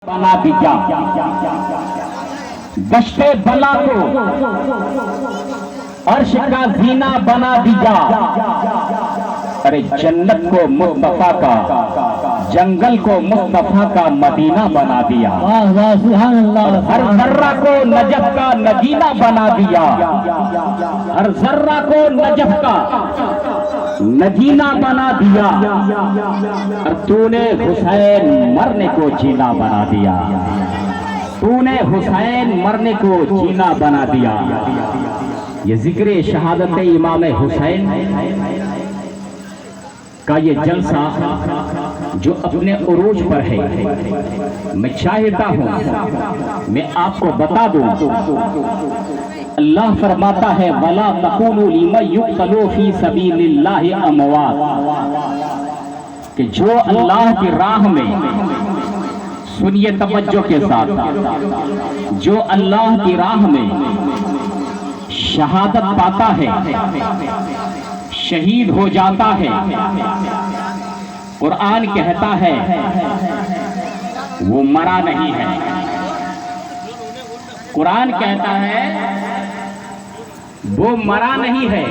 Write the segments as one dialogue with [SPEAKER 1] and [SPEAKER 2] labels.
[SPEAKER 1] बना दिया, दश्ते बला को अर्श का जीना बना दिया। अरे जन्नत को मुस्तफा का, जंगल को मुस्तफा का मदीना बना दिया।
[SPEAKER 2] वाह वाह सुभान अल्लाह।
[SPEAKER 1] हर जर्रा को नजफ का नगीना बना दिया, हर जर्रा को नजफ का नगीना बना दिया। और तूने हुसैन मरने को जीना बना दिया, तूने हुसैन मरने को जीना बना दिया। ये जिक्र शहादत इमाम हुसैन का ये जलसा जो अपने उरूज पर है, मैं चाहता हूं मैं आपको बता दूं। अल्लाह फरमाता है वला तक़ूलू लिमन युक़तलू फी सबीलिल्लाहि अमवात, कि जो अल्लाह की राह में, सुनिए तवज्जो के साथ, जो अल्लाह की राह में शहादत पाता है, शहीद हो जाता है, कुरान कहता है वो मरा नहीं है। कुरान कहता है वो मरा नहीं है।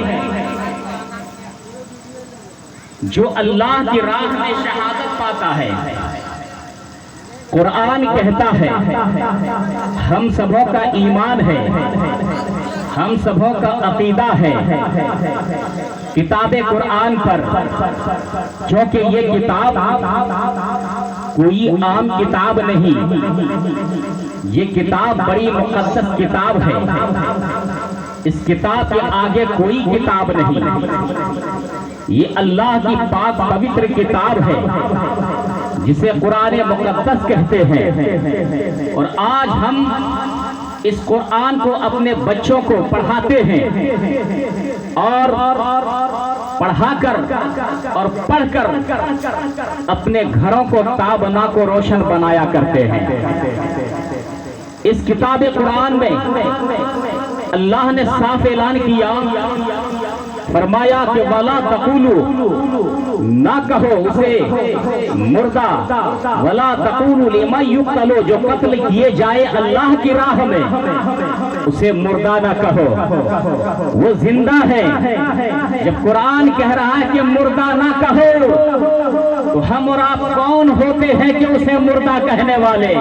[SPEAKER 1] जो अल्लाह की राह में शहादत पाता है, कुरान कहता है हम सबों का ईमान है, हम सबों का अकीदा है किताबे कुरान पर, क्योंकि ये किताब कोई आम किताब नहीं, ये किताब बड़ी मुक़द्दस किताब है। इस किताब के आगे कोई किताब नहीं। ये अल्लाह की पाक पवित्र किताब है जिसे कुरान मुक़द्दस कहते हैं। और आज हम इस कुरान को अपने बच्चों को पढ़ाते हैं और पढ़ाकर और पढ़कर अपने घरों को ताबना को रोशन बनाया करते हैं। इस किताब कुरान में अल्लाह ने साफ ऐलान किया, फरमाया कि वला तक़ूलू, ना कहो उसे मुर्दा, वला तक़ूलू लिमन युक़तलू, जो कत्ल किए जाए अल्लाह की राह में, उसे मुर्दा ना कहो, वो जिंदा है। जब कुरान कह रहा है कि मुर्दा ना कहो, तो हम और आप कौन होते हैं कि उसे मुर्दा कहने वाले?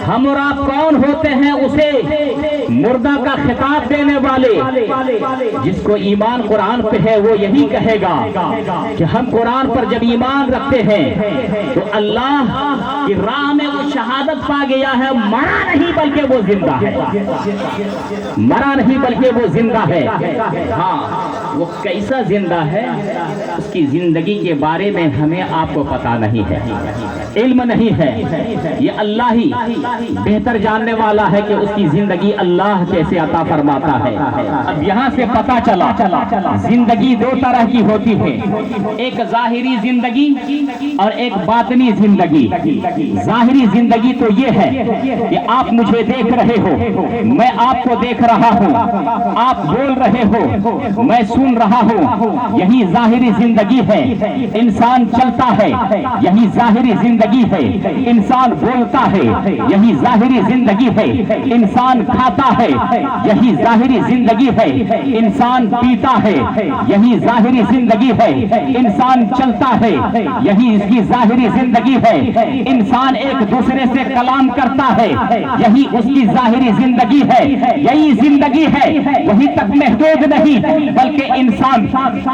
[SPEAKER 1] हम और आप कौन होते हैं उसे मुर्दा का खिताब देने वाले? जिसको ईमान कुरान पे है वो यही कहेगा कि हम कुरान पर जब ईमान रखते हैं तो अल्लाह की राह में वो शहादत पा गया है, मरा नहीं बल्कि वो जिंदा है, मरा नहीं बल्कि वो जिंदा है। हाँ, वो कैसा जिंदा है उसकी जिंदगी के बारे में हमें आपको पता नहीं है, इल्म नहीं है। ये अल्लाह ही बेहतर जानने वाला है कि उसकी जिंदगी अल्लाह कैसे अता फरमाता है। अब यहाँ से पता चला जिंदगी दो तरह की होती है, एक जाहिरी जिंदगी और एक बातनी जिंदगी। जाहिरी जिंदगी तो ये है कि आप मुझे देख रहे हो, मैं आपको देख रहा हूँ, आप बोल रहे हो, मैं सुन रहा हूँ, यही जाहिरी जिंदगी है। इंसान चलता है, यही जाहिरी जिंदगी है। इंसान बोलता है, यही जाहिरी जिंदगी है। इंसान खाता है, यही जाहिरी जिंदगी है। इंसान पीता है, यही जाहिरी जिंदगी है। इंसान चलता है, यही इसकी जाहिरी जिंदगी है। इंसान एक दूसरे से कलाम करता है, यही उसकी जाहिरी जिंदगी है। यही जिंदगी है, वही तक महदूद नहीं, बल्कि इंसान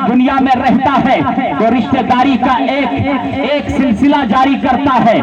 [SPEAKER 1] दुनिया में रहता है तो रिश्तेदारी का एक सिलसिला जारी करता है,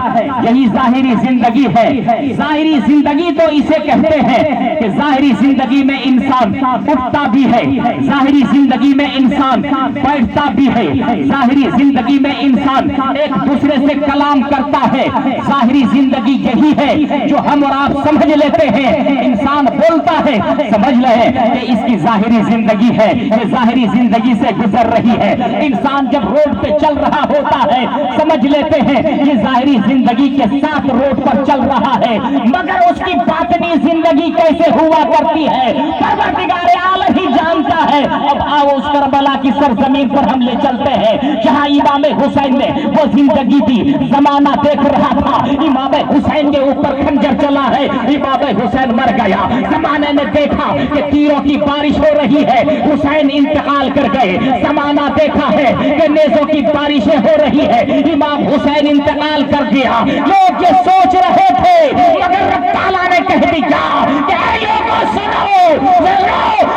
[SPEAKER 1] यही जाहिरी जिंदगी है। जाहिरी जिंदगी तो इसे कहते हैं कि जाहिरी जिंदगी में इंसान उठता भी है, जाहिरी जिंदगी में इंसान बैठता भी है, जाहिरी जिंदगी में इंसान एक दूसरे से कलाम करता है। जाहिरी जिंदगी यही है जो हम और आप समझ लेते हैं। इंसान बोलता है, समझ ले कि इसकी जाहिरी जिंदगी है, ये जाहिरी जिंदगी से गुजर रही है। इंसान जब रोड पे चल रहा होता है, समझ लेते हैं ये जाहिरी जिंदगी के साथ रोड पर चल रहा है, मगर उसकी बातनी जिंदगी कैसे हुआ करती है परवरदिगार आलम ही जानता है। अब आओ उस करबला की सरजमीन पर हम ले चलते हैं जहां इमाम हुसैन ने वो जिंदगी दी। जमाना देख रहा था, इमाम हुसैन के ऊपर खंजर चला है, इमाम हुसैन मर गया। जमाने ने देखा कि तीरों की बारिश हो रही है, हुसैन इंतकाल कर गए। जमाना देखा है कि नेज़ों की बारिशें हो रही है, इमाम हुसैन इंतकाल कर दिया। लोग ये सोच रहे थे, मगर रब ताला ने कह दिया कि ऐ लोगों सुनो,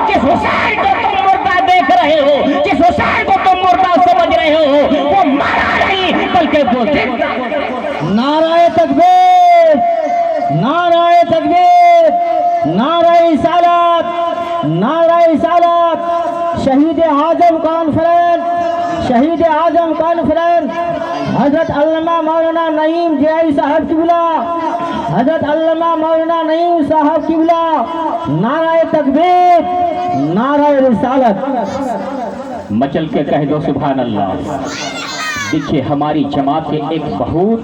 [SPEAKER 1] जिस हुसैन को तुम मुर्दा देख रहे हो, जिस हुसैन को तुम मुर्दा समझ रहे हो, वो मरा नहीं बल्कि वो जिंदा।
[SPEAKER 2] नाराए तकबीर, नाराए तकबीर, नाराए रिसालत, नाराए रिसालत। शहीद आजम कॉन्फ्रेंस, शहीद आजम कॉन्फ्रेंस हजरत अल्लामा मौलाना नईम जियाई साहब किबला, हजरत अल्लामा मौलाना नईम साहब किबला। नाराए तकबीर, नाराए रिसालत।
[SPEAKER 1] मचल के कह दो सुभान अल्लाह। देखिए हमारी जमात के एक बहुत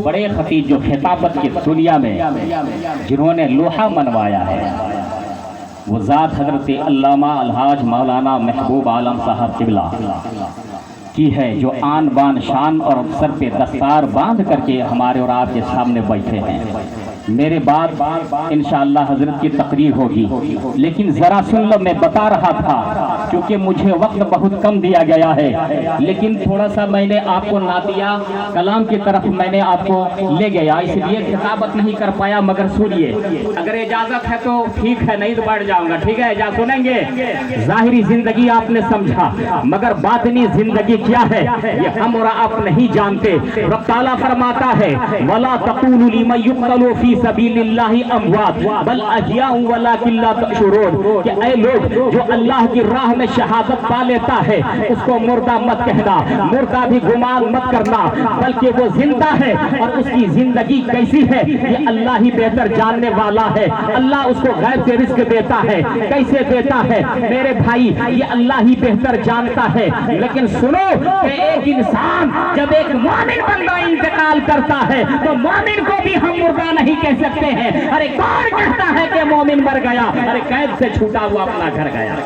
[SPEAKER 1] बड़े खतीब जो खिताबत की दुनिया में जिन्होंने लोहा मनवाया है, वो ज़ात हजरत अल्लामा अलहाज मौलाना महबूब आलम साहब किबला की है, जो आन बान शान और सर पे दस्तार बांध करके हमारे और आपके सामने बैठे हैं। मेरे बाद इंशाअल्लाह हजरत की तकरीर होगी, लेकिन जरा सुन लो, मैं बता रहा था क्योंकि मुझे वक्त बहुत कम दिया गया है, लेकिन थोड़ा सा मैंने आपको नातिया कलाम की तरफ मैंने आपको ले गया, इसलिए खिताबत नहीं कर पाया। मगर सुनिए, अगर इजाजत है तो ठीक है, नहीं तो बैठ जाऊंगा, ठीक है? जा सुनेंगे। जाहिरी जिंदगी आपने समझा, मगर बातिनी जिंदगी क्या है ये हम और आप नहीं जानते। रब ताला फरमाता है, वला तक़ूलू लिमन युक़्तलू फी सबीलिल्लाहि अमवात बल अहयाउ वलाकिन ला तशऊरून, कि ऐ लोग जो अल्लाह की राह में शहादत पा लेता है उसको मुर्दा मत कहना, मुर्दा भी गुमान मत करना, बल्कि वो जिंदा है। और उसकी जिंदगी कैसी है ये अल्लाह ही बेहतर जानने वाला है। अल्लाह उसको गैब से रिस्क देता है, कैसे देता है मेरे भाई ये अल्लाह ही बेहतर जानता है। लेकिन सुनो कि एक इंसान जब एक मोमिन बंदा इंतकाल करता है तो मोमिन को भी हम मुर्दा नहीं कह सकते हैं। अरे कौन कहता है कि मोमिन मर गया? अरे कैद से छूटा हुआ अपना घर गया,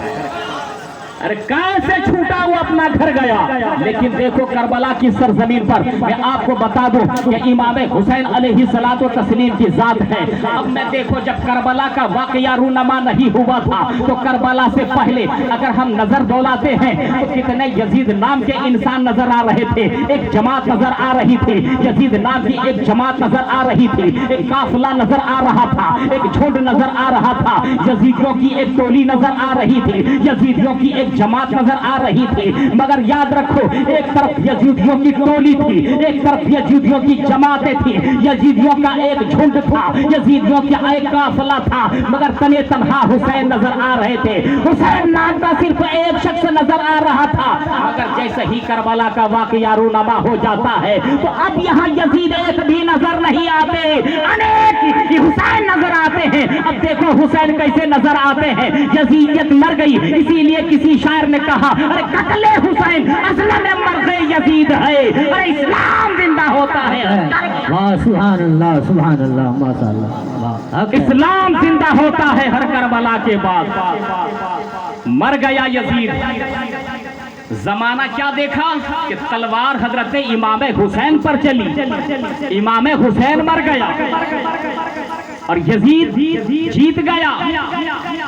[SPEAKER 1] अरे कैद से छूटा हुआ अपना घर गया। लेकिन देखो करबला की सरजमीन पर मैं आपको बता दूं कि इमाम हुसैन अलैहिस्सलातु व तस्लीम की जात है। अब मैं देखो जब करबला का वाकया रूनमा नहीं हुआ था तो करबला से पहले अगर हम नजर दौड़ाते हैं तो कितने यजीद नाम के इंसान नजर आ रहे थे, एक जमात नजर आ रही थी, यजीद नाम की एक जमात नजर आ रही थी, एक काफिला नजर आ रहा था, एक झुंड नजर आ रहा था, यजीदियों की एक टोली नजर आ रही थी, यजीदियों की एक जमात नजर आ रही थी। मगर याद रखो, एक तरफ यजीदियों की टोली थी, एक तरफ यजीदियों की जमातें थी, यजीदियों का एक झुंड था, यजीदियों का एक काफिला था, मगर तने तन्हा हुसैन नजर आ रहे थे। हुसैन नाम का सिर्फ एक शख्स नजर आ रहा था। मगर जैसे ही करबला का वाकया रूनमा हो जाता है तो अब यहाँ यजीद एक भी नजर नहीं आते, अनेक हुसैन नजर आते हैं। अब देखो हुसैन कैसे नजर आते हैं, यजीदियत मर गई, इसीलिए किसी शायर ने कहा, अरे कत्ले हुसैन असल में मर्द यजीद है, अरे इस्लाम जिंदा होता है।
[SPEAKER 2] वाह सुभान अल्लाह, सुभान अल्लाह, माशाअल्लाह।
[SPEAKER 1] इस्लाम जिंदा होता है हर करबला के बाद। मर गया यजीद। जमाना क्या देखा कि तलवार हजरत इमाम हुसैन पर चली, इमाम हुसैन मर गया और यजीद जीत गया।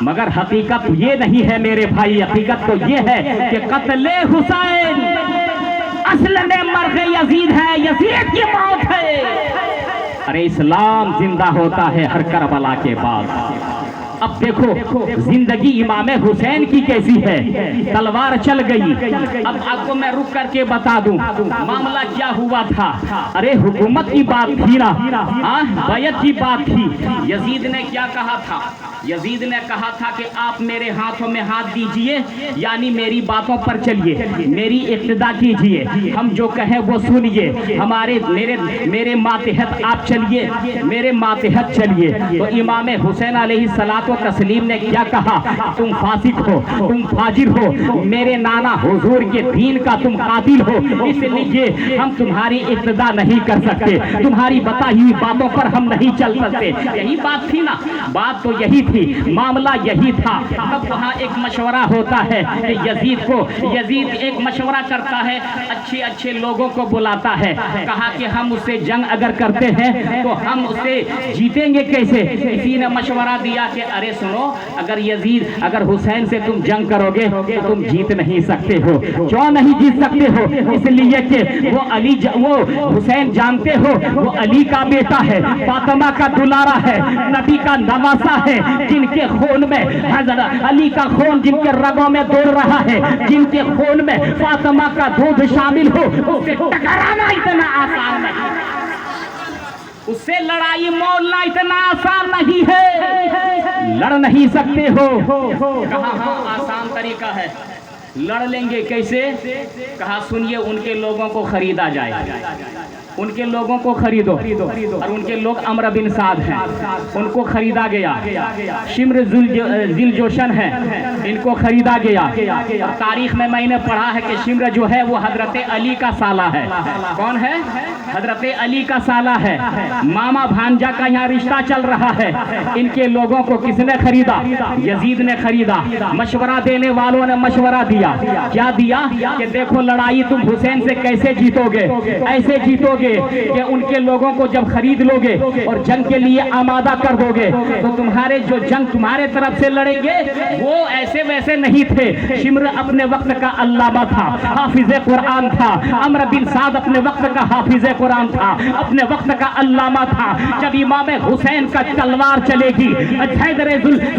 [SPEAKER 1] मगर हकीकत ये नहीं है मेरे भाई, हकीकत तो ये है कि कत्ले हुसैन असल में मर्द यजीद है, यजीद की मौत है। अरे इस्लाम जिंदा होता है हर करबला के बाद। अब देखो जिंदगी इमाम हुसैन की कैसी है, तलवार चल गई। अब आपको मैं रुक करके बता दूं मामला क्या हुआ था। अरे हुकूमत की बात थी ना, बैयत की बात थी। यजीद ने क्या कहा था? यजीद ने कहा था कि आप मेरे हाथों में हाथ दीजिए, यानी मेरी बातों पर चलिए, मेरी इक्तदा कीजिए, हम जो कहें वो सुनिए, हमारे मेरे मातहत आप चलिए, मेरे मातहत चलिए। तो इमाम हुसैन अलैहिस्सलातु तो तस्लीम ने क्या कहा, तुम फासिक हो, तुम फाजिर हो, मेरे नाना हुजूर के दीन का तुम कातिल हो, इसलिए हम तुम्हारी इब्तिदा नहीं कर सकते, तुम्हारी बताई हुई बातों पर हम नहीं चल सकते। यही बात थी ना, बात तो यही थी, मामला यही था। तब वहाँ एक मशवरा होता है कि यजीद एक मशवरा करता है, अच्छे अच्छे लोगों को बुलाता है, कहा कि हम उससे जंग अगर करते हैं तो हम उससे जीतेंगे कैसे। किसी ने मशवरा दिया कि अरे सुनो, अगर हुसैन से तुम जंग करोगे तो तुम जीत नहीं सकते हो। क्यों नहीं जीत सकते हो? इसलिए कि वो हुसैन जानते हो, वो अली का बेटा है, फातिमा का दुलारा है, नबी का नवासा है, जिनके खून में हजरत अली का खून जिनके रगों में दौड़ रहा है, जिनके खून में फातिमा का दूध शामिल हो, उससे टकराना इतना आसान नहीं, उससे लड़ाई मोलना इतना आसान नहीं है। लड़ नहीं सकते हो। कहा हाँ आसान तरीका है, लड़ लेंगे कैसे? कहा सुनिए, उनके लोगों को खरीदा जाए, उनके लोगों को खरीदो। और उनके लोग अमर बिन साद हैं, उनको खरीदा गया। शिम्र जिलजोशन है, इनको खरीदा गया। और तारीख में मैंने पढ़ा है कि शिम्र जो है वो हजरत अली का साला है। कौन है? हजरत अली का साला है। मामा भांजा का यहाँ रिश्ता चल रहा है। इनके लोगों को किसने खरीदा? यजीद ने खरीदा। मशवरा देने वालों ने मशवरा दिया। क्या दिया? कि देखो लड़ाई तुम हुसैन से कैसे जीतोगे? ऐसे जीतोगे कि उनके लोगों को जब खरीद लोगे और जंग के लिए आमादा कर दोगे तो तुम्हारे जो जंग तुम्हारे तरफ से लड़ेंगे वो ऐसे वैसे नहीं थे। शिम्र अपने वक्त का अल्लामा था, हाफिज कुरान था। अमर बिन साद अपने वक्त का हाफिज कुरान था, अपने वक्त का अल्लामा था। जब इमाम हुसैन का तलवार चलेगी,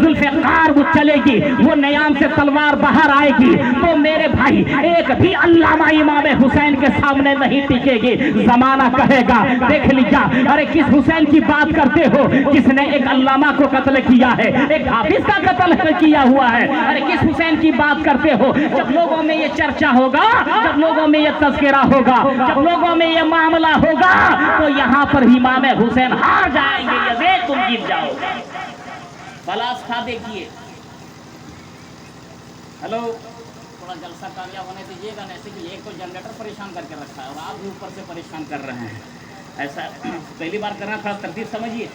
[SPEAKER 1] जुल्फ़िकार वो चलेगी, वो नयाम से तलवार बाहर आएगी तो मेरे भाई एक भी अल्लामा इमाम हुसैन के सामने नहीं टिकेगी। जमाना कहेगा देख लिया, अरे किस हुसैन की बात करते हो जिसने एक अल्लामा को कत्ल किया है, एक हाफिज का कत्ल किया हुआ है? अरे किस हुसैन की बात करते हो? जब लोगों में ये चर्चा होगा, जब लोगों में ये तस्करा होगा, जब लोगों में ये मामला होगा तो यहाँ पर इमाम हुसैन हार जाएंगे, ये तुम जीत जाओगे। फलासफा देखिए, हेलो थोड़ा जलसा कामयाब होने दीजिएगा, ऐसे कि एक तो जनरेटर परेशान करके रखा है और आप भी ऊपर से परेशान कर रहे हैं। ऐसा पहली बार करना, थोड़ा तरतीब समझिए।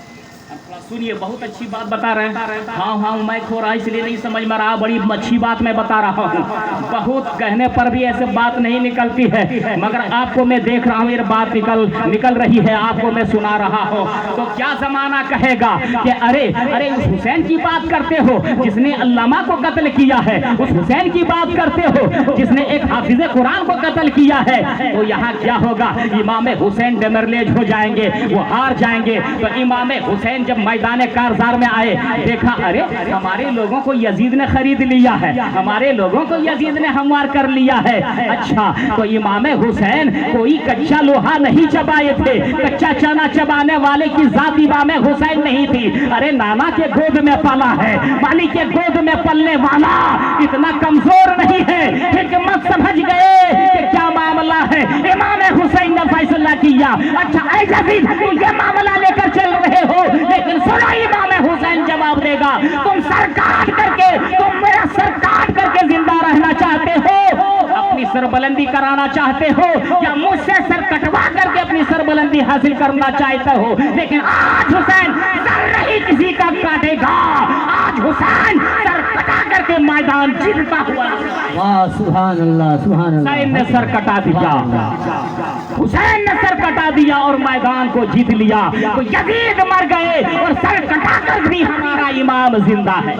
[SPEAKER 1] अब थोड़ा सुनिए, बहुत अच्छी बात बता रहे हैं। हाँ मैं खो रहा इसलिए नहीं समझ में रहा, बड़ी अच्छी बात मैं बता रहा हूँ। बहुत कहने पर भी ऐसे बात नहीं निकलती है, मगर आपको मैं देख रहा हूँ ये बात निकल रही है, आपको मैं सुना रहा हूँ। तो क्या जमाना कहेगा कि अरे उस हुसैन की बात करते हो जिसने अल्लामा को कत्ल किया है, उस हुसैन की बात करते हो जिसने एक हाफिज कुरान को कत्ल किया है। तो यहाँ क्या होगा? इमाम हुसैन डेमरलेज हो जाएंगे, वो हार जाएंगे। तो इमाम हुसैन जब मैदान कारजार में आए, देखा अरे हमारे लोगों को यजीद ने खरीद लिया है, हमारे लोगों को यजीद ने हमवार कर लिया है। अच्छा, तो इमाम हुसैन कोई कच्चा लोहा नहीं चबाए थे, कच्चा चना चबाने वाले की जात इमाम हुसैन नहीं थी। अरे नाना के गोद में पला है, मालिक के गोद में पलने वाला इतना कमजोर नहीं है। हिकमत समझ गए कि क्या मामला है। इमाम हुसैन ने फैसला किया, अच्छा ऐ यजीद तुम ये मामला लेकर चल रहे हो, लेकिन सुनो इमाम हुसैन जवाब देगा, तुम सर काट करके, तुम मेरा सर काट करके जिंदा रहना चाहते हो, अपनी सरबुलंदी कराना चाहते हो, या मुझसे सर कटवा करके अपनी सरबुलंदी हासिल करना चाहते हो? लेकिन आज हुसैन सर नहीं किसी का काटेगा, आज हुसैन सर कटा करके मैदान जीतता हुआ।
[SPEAKER 2] वाह सुभान अल्लाह, सुभान अल्लाह।
[SPEAKER 1] हुसैन ने सर कटा दिया, हुसैन ने सर कटा दिया और मैदान को जीत लिया। तो यजीद मर गए और सर कटा कर भी हमारा इमाम जिंदा है।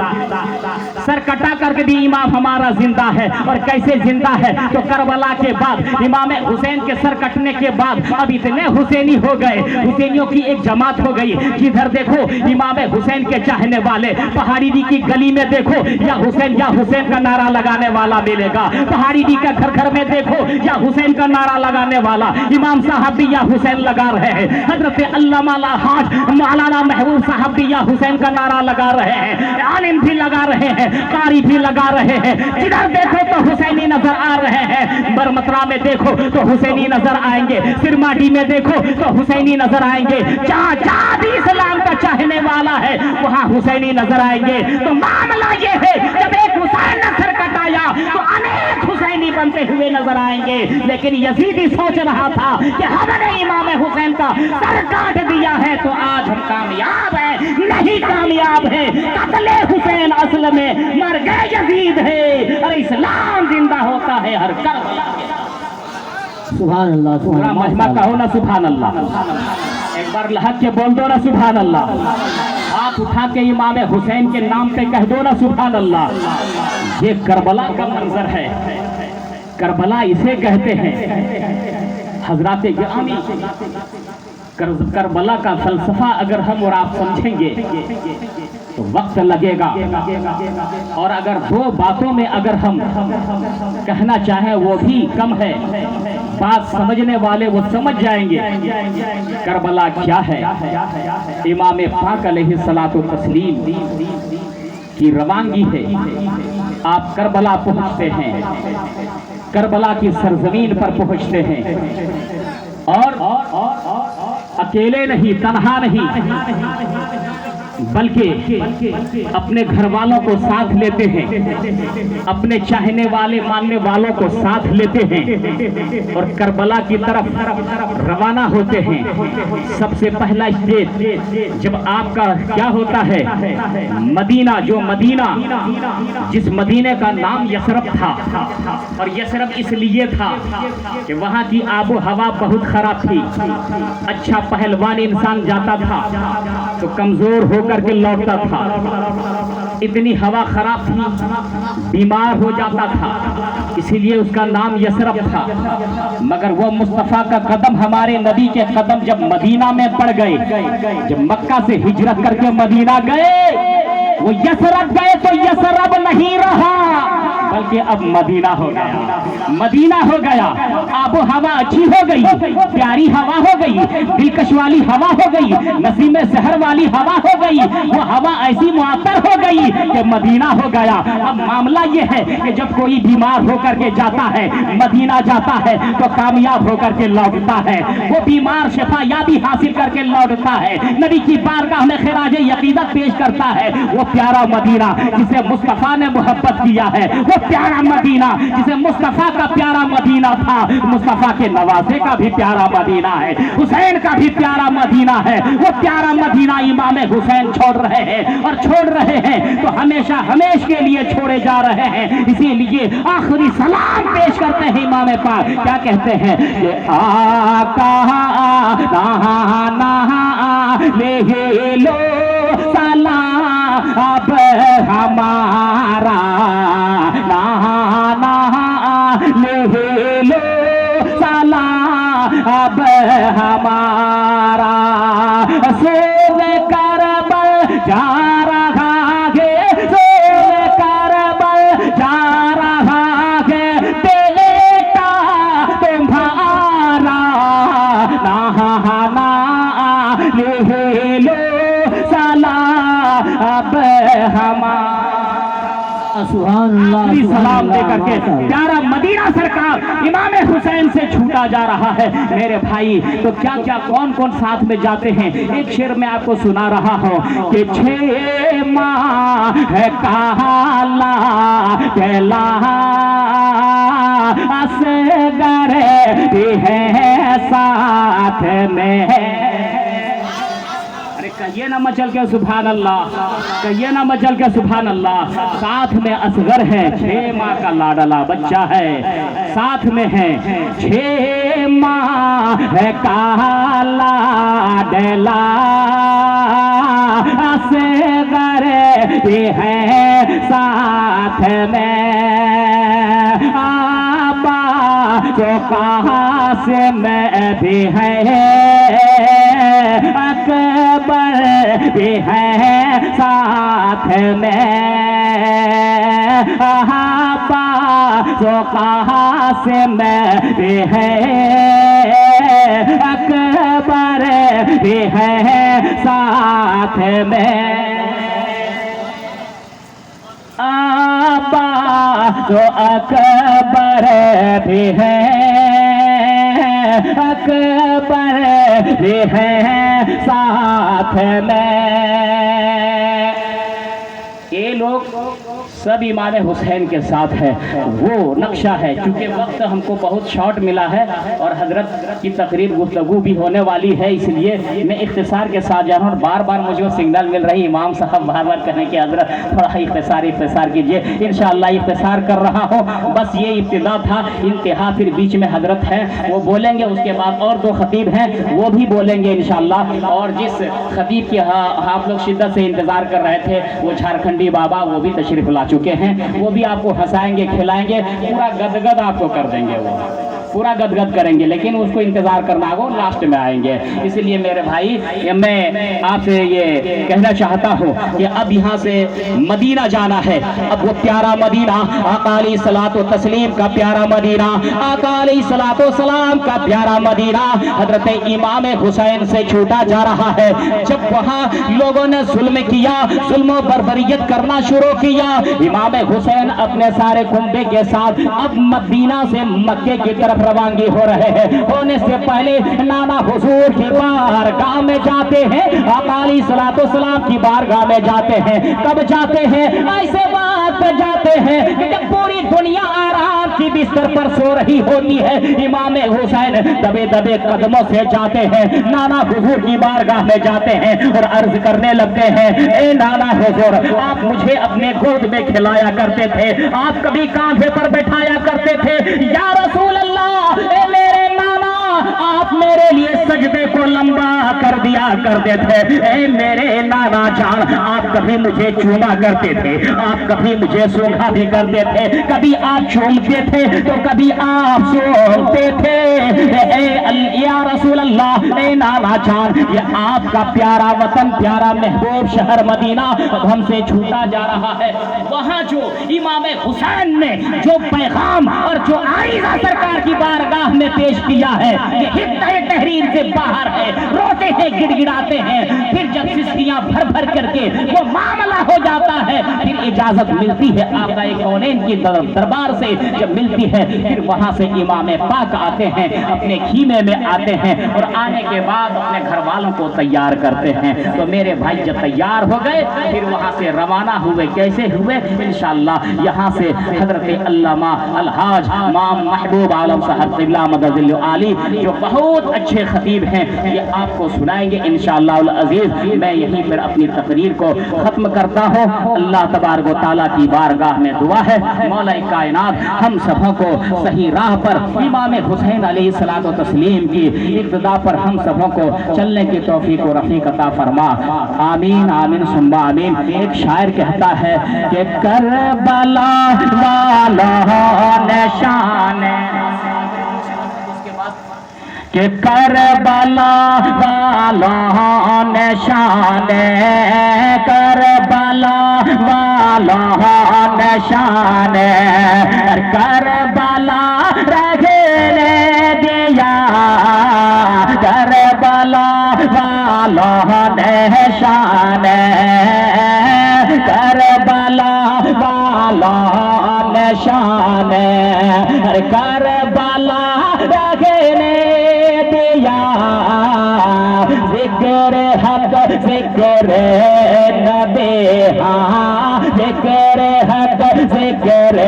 [SPEAKER 1] सर कटा करके भी इमाम हमारा जिंदा है। और कैसे जिंदा है? तो करबला के बाद इमाम हुसैन के सर कटने के बाद अब इतने हुसैनी हो गए, हुसैनियों की एक जमात हो गई। जिधर देखो इमाम हुसैन के चाहने वाले, पहाड़ी की गली में देखो या हुसैन का नारा लगाने वाला मिलेगा। पहाड़ी डी का घर घर में देखो या हुसैन का नारा लगाने वाला, इमाम साहब भी या हुसैन लगा रहे हैं, हजरत अल्लामा हाज मौलाना महबूब साहब भी या हुसैन का नारा लगा रहे हैं, आलिम भी लगा रहे हैं, कारी भी लगा रहे हैं। जिधर देखो तो हुसैनी नजर आ रहे हैं। बरमतरा में देखो तो हुसैनी नजर आएंगे, सिरमाटी में देखो तो हुसैनी नजर आएंगे। जहाँ जहाँ भी इस्लाम का चाहने वाला है वहाँ हुसैनी नजर आएंगे। तो मामला ये है, जब एक हुसैन ने सर कटाया तो अनेक हुसैनी बनते हुए नजर आएंगे। लेकिन यजीदी सोच रहा था कि हमने इमाम हुसैन का सर काट दिया है तो आज हम कामयाब है, नहीं कामयाब है। कत्ले हुसैन असल में मर गए यजीद है और इस्लाम जिंदा होता है हर करबला।
[SPEAKER 2] सुभान अल्लाह,
[SPEAKER 1] पूरा मजमा कहो ना सुभान अल्लाह, एक बार लहक के बोल दो ना सुभान अल्लाह, हाथ उठा के इमाम हुसैन के नाम पे कह दो ना सुभान अल्लाह। ये करबला का मंजर है, करबला इसे कहते हैं। हजरात गिरामी, करबला का फलसफा अगर हम और आप समझेंगे तो वक्त लगेगा, और अगर दो बातों में अगर हम कहना चाहें वो भी कम है। बात समझने वाले वो समझ जाएंगे करबला क्या है। इमाम पाक अलैहिस्सलातु तस्लीम की रवानगी है। आप करबला पहुंचते हैं, करबला की सरजमीन पर पहुंचते हैं, और अकेले नहीं, तन्हा नहीं, बल्कि अपने घर वालों को साथ लेते हैं, अपने चाहने वाले मानने वालों को साथ लेते हैं और करबला की तरफ रवाना होते हैं। सबसे पहला स्टेज जब आपका क्या होता है, मदीना, जो मदीना, जिस मदीने का नाम यसरब था, और यसरब इसलिए था कि वहाँ की आबो हवा बहुत खराब थी। अच्छा पहलवान इंसान जाता था तो कमजोर होकर के लौटता था, इतनी हवा खराब थी, बीमार हो जाता था, इसीलिए उसका नाम यसरब था। मगर वो मुस्तफा का कदम, हमारे नबी के कदम जब मदीना में पड़ गए, जब मक्का से हिजरत करके मदीना गए, वो यसरब गए तो यसरब नहीं रहा बल्कि अब मदीना हो गया, मदीना हो गया। आबो हवा अच्छी हो गई, प्यारी हवा हो गई, दिलकश वाली हवा हो गई, नसीम शहर वाली हवा हो गई। वो हवा ऐसी मुअत्तर हो गई कि मदीना हो गया। अब मामला ये है कि जब कोई बीमार होकर के जाता है, मदीना जाता है, तो कामयाब होकर के लौटता है। वो बीमार शिफायाबी हासिल करके लौटता है, नबी की बारगाह में खिराज यकीदत पेश करता है। वो प्यारा मदीना जिसे मुस्तफा ने मोहब्बत किया है, वो प्यारा मदीना जिसे मुस्तफा का प्यारा मदीना था, मुस्तफा के नवासे का भी प्यारा मदीना है, हुसैन का भी प्यारा मदीना है। वो प्यारा मदीना इमाम हुसैन छोड़ रहे हैं, और छोड़ रहे हैं तो हमेशा हमेश के लिए छोड़े जा रहे हैं। इसीलिए आखिरी सलाम पेश करते हैं इमाम पाक, क्या कहते हैं कि आका ले लो सलाम अब हमारा, ले लो सलाम अब हमारा। सोवे करबल जा रहा है, सोवे करबल जा रहा है, बेटा तुम्हारा, ले लो सलाम अब हमारा। सलाम देकर के प्यारा मदीना सरकार इमाम हुसैन से छूटा जा रहा है। मेरे भाई, तो क्या क्या कौन कौन साथ में जाते हैं, एक शेर में आपको सुना रहा हूँ कि 6 माह है काला कहला असगर है साथ में। कहिए ना मचल के सुभान अल्लाह, कहिए ना मचल के सुभान अल्लाह। साथ में असगर है, 6 माह का लाडला बच्चा है, साथ में है 6 माह है काला डला असगर है साथ में। आबा तो कहाँ से मैं भी है, अकबर भी है साथ में। आबा जो कासिम भी है, अकबर भी है साथ में। आबा जो अकबर भी है, अकबर भी है साथ में। ये लोग सब इमाम हुसैन के साथ है, वो नक्शा है। क्योंकि वक्त हमको बहुत शॉर्ट मिला है और हजरत की तकरीर गुफ्तगू भी होने वाली है, इसलिए मैं इख्तिसार के साथ जा रहा हूँ। बार बार मुझे सिग्नल मिल रही, इमाम साहब बार बार कहने के हजरत थोड़ा इख्तिसार कीजिए। इंशाअल्लाह इख्तिसार कर रहा हूँ। बस ये इब्तिदा था, इंतहा फिर बीच में हजरत हैं वो बोलेंगे, उसके बाद और दो खतीब हैं वो भी बोलेंगे इंशाअल्लाह। और जिस खतीब की आप लोग शिद्दत से इंतज़ार कर रहे थे वो झारखंडी बाबा, वो भी तशरीफ ला चुके हैं। वो भी आपको हंसाएंगे, खिलाएंगे, पूरा गदगद आपको कर देंगे, वो पूरा गदगद करेंगे। लेकिन उसको इंतजार करना होगा, लास्ट में आएंगे। इसलिए मेरे भाई मैं आपसे ये कहना चाहता हूँ कि अब यहाँ से मदीना जाना है। अब वो प्यारा मदीना, आका अलैहिस्सलातो तस्लीम का प्यारा मदीना, आका अलैहिस्सलातो सलाम का प्यारा मदीना हजरत इमाम हुसैन से छूटा जा रहा है। जब वहाँ लोगों ने जुल्म किया, जुल्म बर्बरियत करना शुरू किया, इमाम हुसैन अपने सारे कुंबे के साथ अब मदीना से मक्के की तरफ रवानगी हो रहे हैं। होने से पहले नाना हुजूर की बारगाह में जाते हैं, आका अलैहिस्सलातो सलाम की बारगाह में जाते हैं। कब जाते हैं? ऐसे बात जाते हैं कि जब पूरी दुनिया आराम की बिस्तर पर सो रही होती है, इमाम हुसैन दबे दबे कदमों से जाते हैं, नाना हुजूर की बारगाह में जाते हैं और अर्ज करने लगते हैं, ए नाना हुजूर, आप मुझे अपने गोद में खिलाया करते थे, आप कभी कांधे पर बैठाया करते थे, या रसूल अल्लाह, ए मेरे नाना, आप मेरे लिए सजदे को लंबा कर दिया करते थे। ए मेरे नाना जान, आप कभी मुझे चूमा करते थे, आप कभी मुझे सूंघा भी करते थे, कभी आप चूमते थे तो कभी आप सूंघते थे। या रसूल अल्लाह, ए नाना जान, ये आपका प्यारा वतन, प्यारा महबूब शहर मदीना अब हमसे छूटा जा रहा है। वहाँ जो इमाम हुसैन ने जो पैगाम और जो आइज़ा सरकार की बारगाह में पेश किया है, ये हिद्दे तहरीर से बाहर है। रोते हैं, गिड़गिड़ाते हैं, फिर जब सिस्कियां भर भर करके वो मामला हो जाता है, फिर इजाजत मिलती है आका कौनैन की दरबार से। जब मिलती है फिर वहां से इमाम पाक आते हैं, अपने खीमे में आते हैं और आने के बाद अपने घर वालों को तैयार करते हैं। तो मेरे भाई जब तैयार हो गए फिर वहां से रवाना हुए। कैसे हुए? इंशाअल्लाह यहाँ से हजरत अल्लामा अलहाज माम महबूब आलम साहब क़िबला मदद आली जो बहुत अच्छे खतीब हैं, ये आपको सुनाएंगे इंशाअल्लाह अल अजीज। मैं यहीं पर अपनी तकरीर को खत्म करता हूँ। अल्लाह तबारक व तआला की बारगाह में दुआ है, मौला कायनात हम सबों को सही राह पर इमाम हुसैन अलैहिस्सलातो तस्लीम की इब्तिदा पर हम सबों को चलने की तौफीक व रफ़ीक अता फरमा। आमीन आमीन सुम्मा आमीन। एक शायर कहता है कि करबला वाला निशान कि करबला वाला निशान, करबला वाला निशान, करबला रहने दिया, करबला वाला निशान, करबला वाला निशान, करबला रहने दिया, जिक्र हक जिक्र नबी, हाँ जिक्र हक जिक्र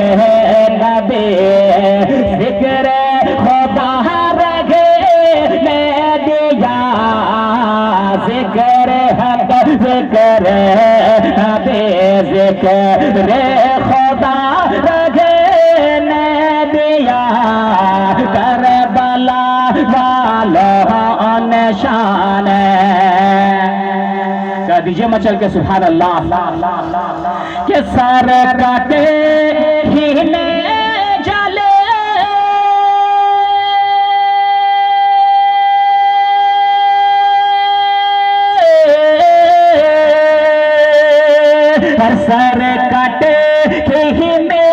[SPEAKER 1] नबी, जिक्र खुदा रखने दिया, जिक्र हक जिक्र नबी, जिक्र खुदा रखने दिया, करबला वाला निशान। कह दीजिए मचल के सुभान अल्लाह। के सर काटे हीने जले, सर काटे हीने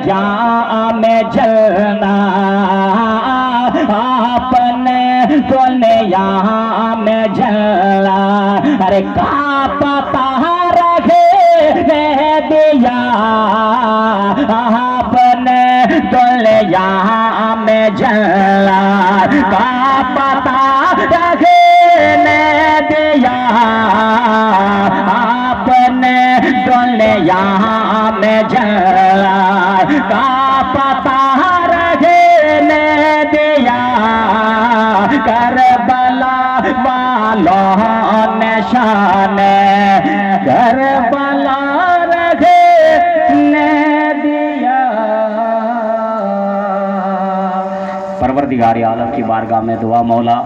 [SPEAKER 1] यहाँ में जलना, आपने दुनिया में जला। अरे का पता रखे ने दिया, आपने दुनिया में जला। का पता रखे ने दिया, आपने दुनिया में जला। का पता रखे ने दिया, करबला वालों ने शान, करबला रखे ने दिया। परवरदिगार आलम की बारगाह में दुआ, मौला